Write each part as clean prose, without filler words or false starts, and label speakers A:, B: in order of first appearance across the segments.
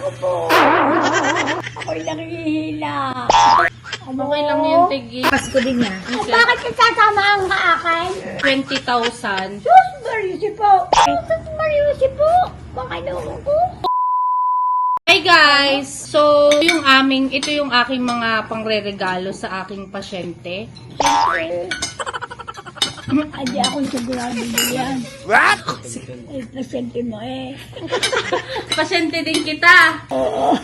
A: ako po. Ako'y nangihina.
B: Okay lang yun, Tigi.
C: Pasko din niya.
A: At bakit kasasama ang kaakin?
B: 20,000.
A: Sus, Mariusi po. Sus, Mariusi po. Panginoon ko.
B: Hi guys! So, ito yung aking mga pangre-regalo sa aking pasyente.
A: Hindi ako sigurado yan.
D: What?
A: Ay, presente mo eh.
B: Pasyente din kita!
A: Oo.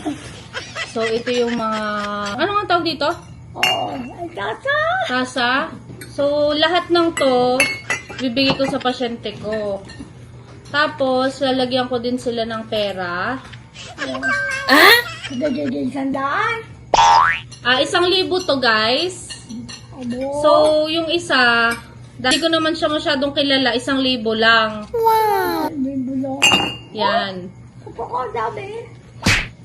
B: So, ito yung mga... Ano nga tawag dito?
A: Oo. Ay, tata.
B: Tasa. So, lahat ng to, bibigay ko sa pasyente ko. Tapos, lalagyan ko din sila ng pera.
C: Ah?
A: Dadadin sandaan.
B: 1,000 to, guys.
A: Ano?
B: So, yung isa, dahil ko naman siya masyadong kilala, 1,000 lang.
A: May bulong.
B: Yan.
A: Kapakadami.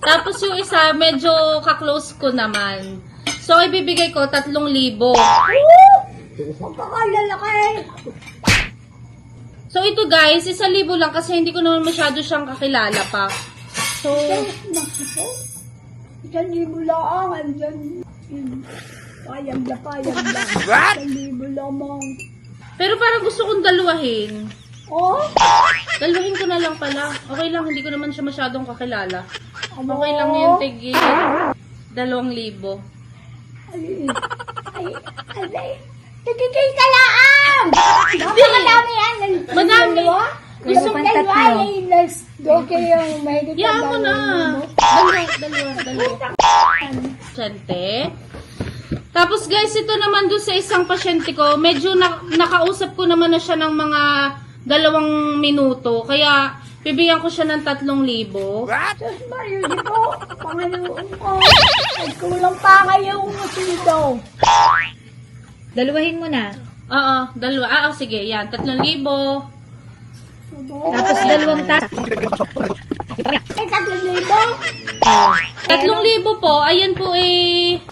B: Tapos yung isa, medyo kaklose ko naman. So, ibibigay ko 3,000.
A: Magkakalalaki.
B: So, ito guys, 1,000 lang kasi hindi ko naman masyado siyang kakilala pa. So,
A: Naku. 1,000 lang. Andyan. Payag na.
D: What?
A: 1,000 lamang.
B: pero parang gusto kong dalawahin.
A: Oh?
B: Dalawahin ko na lang pala. Okay lang, hindi ko naman siya masyadong kakilala.
A: Ano?
B: Okay lang yun, Tigi. 2,000.
A: Ay. Nagiging kalaan! Baka madami yan.
B: Madami.
A: Gusto
C: Gusto
A: mo
C: pang
A: tatlo.
C: tatlo.
A: Ay, doke yung mahigit na
B: Yan mo na. Dalawa. Pasyente. Tapos guys, ito naman doon sa isang pasyente ko, medyo nakausap ko naman na siya ng mga 2 minuto. Kaya, bibigyan ko siya ng 3,000.
D: What?
A: Diyos Mario, di po. Panginoon ko. Ay, kulang pa kayong sino.
C: Daluwahin mo na.
B: Oo, 2. Sige, yan. 3,000.
C: Tapos 2 tasa.
A: Ay, 3,000?
B: 3,000 po, ayan po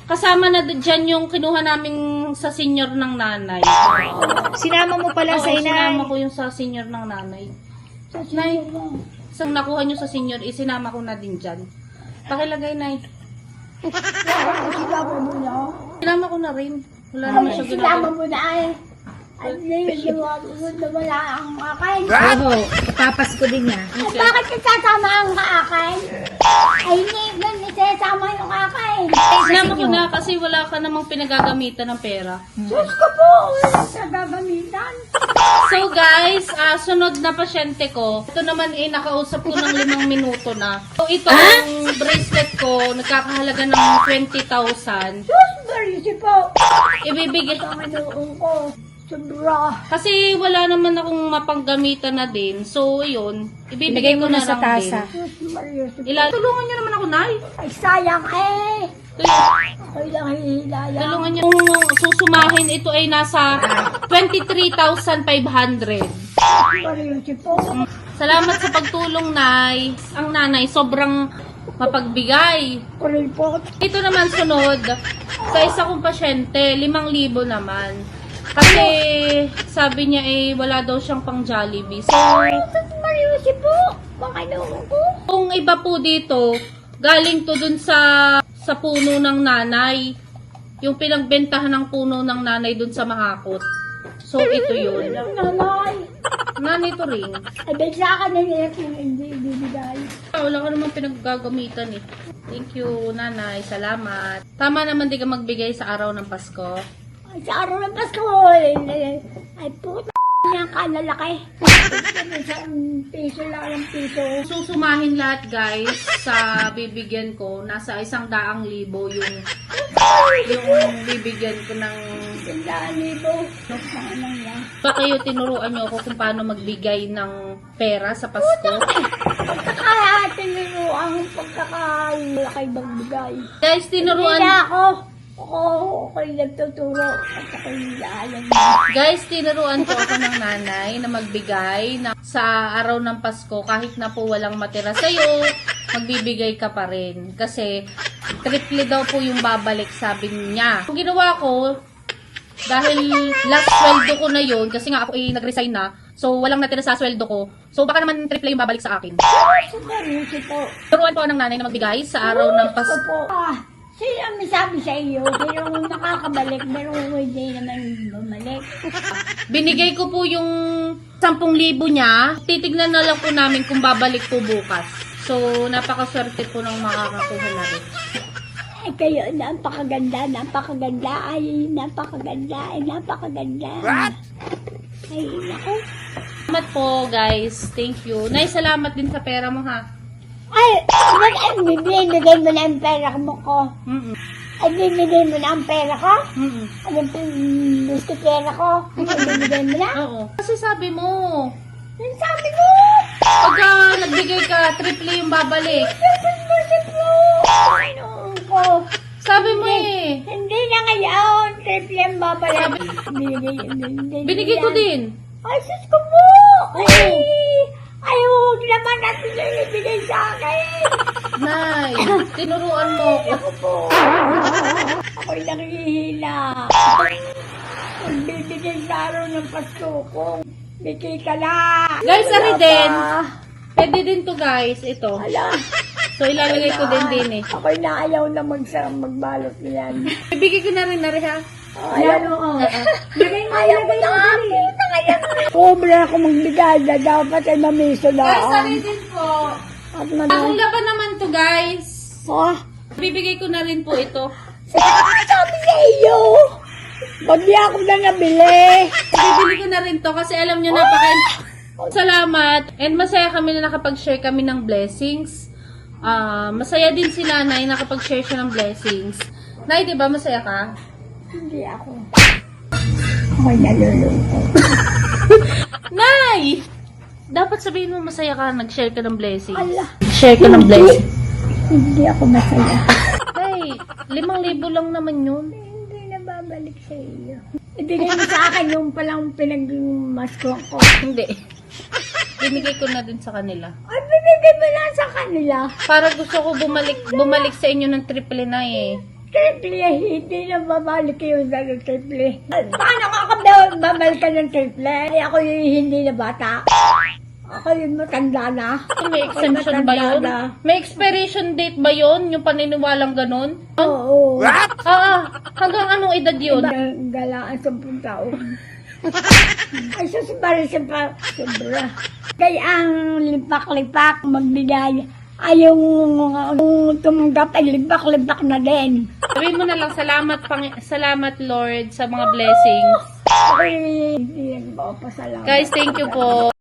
B: kasama na dyan yung kinuha namin sa senior ng nanay.
C: Sinama mo pala
B: Oo,
C: sa inay.
B: sinama ko yung sa senior ng nanay.
A: Sa sino?
B: Isang nakuha nyo sa senior, isinama ko na din dyan. Pakilagay, Nay.
A: Sinama mo na.
B: Sinama ko na rin. Wala naman siya
A: Sinama
B: ginagawa.
A: mo na ay. At ngayon, wala ang akin.
D: What?
C: Oo. Papasko din niya.
A: At bakit kasasama ang akin? Ay, hindi doon isasama yung akin.
B: Sinama ko na kasi wala ka namang pinagagamitan ng pera.
A: Diyos ko po, wala sa gagamitan.
B: So guys, sunod na pasyente ko. Ito naman nakausap ko ng 5 minuto na. So ito, yung bracelet ko, nagkakahalaga ng 20,000.
A: Diyos, Marisi po.
B: Ibibigay
A: Panginoon ko. Sobra.
B: kasi wala naman akong mapanggamitan na din. So yun, ibibigay
C: Ibigay
B: ko
C: mo
B: na
C: na sa
B: lang din.
C: tasa.
A: Diyos, Marisi po.
B: Tulungan niyo naman ako, Nay.
A: Ay, sayang eh. Ako'y lang hihilayang.
B: Tulungan niyo. Kung susumahin, ito ay nasa 23,500.
A: Marisi po.
B: Salamat sa pagtulong, Nay. Ang nanay, sobrang mapagbigay.
A: Kuloy po.
B: Ito naman sunod, sa isa kong pasyente, 5,000 naman. Kasi sabi niya wala daw siyang pang Jollibee. So,
A: Diyos, Marisi po. Panginoon ko.
B: kung iba po dito, galing to dun sa puno ng nanay. Yung pinagbentahan ng puno ng nanay dun sa Mahakot. So, ito yun.
A: Nanay.
B: Nanay to rin.
A: Ay, ba't sa akin na nila kung hindi bibigay?
B: Wala ka naman pinaggagamitan eh. Thank you, nanay. Salamat. Tama naman di ka magbigay sa araw ng Pasko.
A: Ay, sa araw ng Pasko, ay puta niyang kalalaki. Isang piso lang ang piso.
B: Susumahin lahat guys sa bibigyan ko. Nasa 100,000 yung bibigyan ko ng...
A: 100,000. Saan lang yan?
B: Pa kayo tinuruan niyo ako kung paano magbigay ng pera sa Pasko.
A: Pagkakatiniro ang pagkakalaki bang bigay.
B: Guys,
A: Hindi
B: tinuruan...
A: na ako. Ako'y nagtuturo at ako'y alam na.
B: Guys, tinuruan ko ako ng nanay na magbigay sa araw ng Pasko. Kahit na po walang matira sa'yo, magbibigay ka pa rin. Kasi, triple daw po yung babalik, sabi niya. Ang ginawa ko, dahil last sweldo ko na yun, kasi nga ako nag-resign na, So, walang natira sa sweldo ko. So, baka naman triple yung babalik sa akin.
A: Seryoso po.
B: Turuan po ng nanay na magbigay sa araw ng
A: Seryoso po. Sino ang may sabi sa iyo? Pero nakakabalik, pero hindi naman bumalik.
B: Binigay ko po yung 10,000 niya. Titignan na lang po namin kung babalik po bukas. So, napakaswerte po ng makakakuha na rin.
A: Ay, kayo, napakaganda, ay, napakaganda. What? Ay, naku.
B: Salamat po, guys. Thank you. Nay, salamat din sa pera mo, ha?
A: Ay, bibigay mo na ang pera mo ko. Ay, bibigay mo na ang pera ko? Anong gusto pera ko? Bibigay mo na?
B: Oo. Kasi sabi mo,
A: Ang sabi mo!
B: pagka nagbigay ka, triple yung babalik.
A: Panginoon ko.
B: Sabi mo eh.
A: Hindi na ngayon. Triple ang babalik.
B: Binigay ko din.
A: Ay, sus ko po! Ay, huwag naman natin yung ibigay sa akin.
B: Nay, tinuruan mo ko.
A: Ako po. Ako'y nangihina. Magbibigay sa araw ng Pasko ko. Bigay ka na.
B: Guys,
A: Wala
B: ari
A: pa.
B: din. Pwede din to, guys. Ito.
A: Ala.
B: So, ilalagay ko din eh.
A: Ako'y naayaw na magbalot niyan.
B: Ibigay ko na rin ha.
A: Ayaw mo. Ayaw mo na akin. Sobra ako magbigay na dapat ay mamiso na.
B: Guys, ari din po.
A: At
B: Akong laban naman to, guys.
A: Oh,
B: Bibigay ko na rin po ito.
A: sabi sa iyo. Pag di ako na nabili.
B: Bibili ko na rin to kasi alam nyo Salamat. And masaya kami na nakapag-share kami ng blessings. Masaya din si nanay nakapag-share siya ng blessings. Nay, di ba masaya ka?
A: Hindi ako. Ako'y nalulungkot.
B: Nay! Dapat sabihin mo masaya ka, nag-share ka ng blessings.
A: Ala.
B: Share ka ng blessings.
A: Hindi ako masaya.
B: Nay, 5,000 lang naman yun.
A: Hindi na babalik sa iyo. Ibigay mo sa akin yung palang pinagmaskuhan ko.
B: Hindi. Binigay ko na din sa kanila.
A: Ay, binigay mo lang sa kanila.
B: Para gusto ko bumalik sa inyo ng triple na eh.
A: Triple, hindi na babalik yung sa triple. Paano ka babalik ka ng triple? Ay, ako yung hindi na bata. Ako yung matanda na.
B: May exemption ba yun? May expiration date ba yun? Yung paniniwalang ganun?
A: Oo.
B: Hanggang anong edad yun?
A: Galaan 10 taon. Ay, susubari siya sobra. Kaya ang lipak-lipak magbigay. Ay, yung tumanggap ay lipak-lipak na din.
B: Sabihin mo na lang, salamat Lord sa mga blessings.
A: Ay, hindi nagpapasalamat.
B: Guys, thank you po.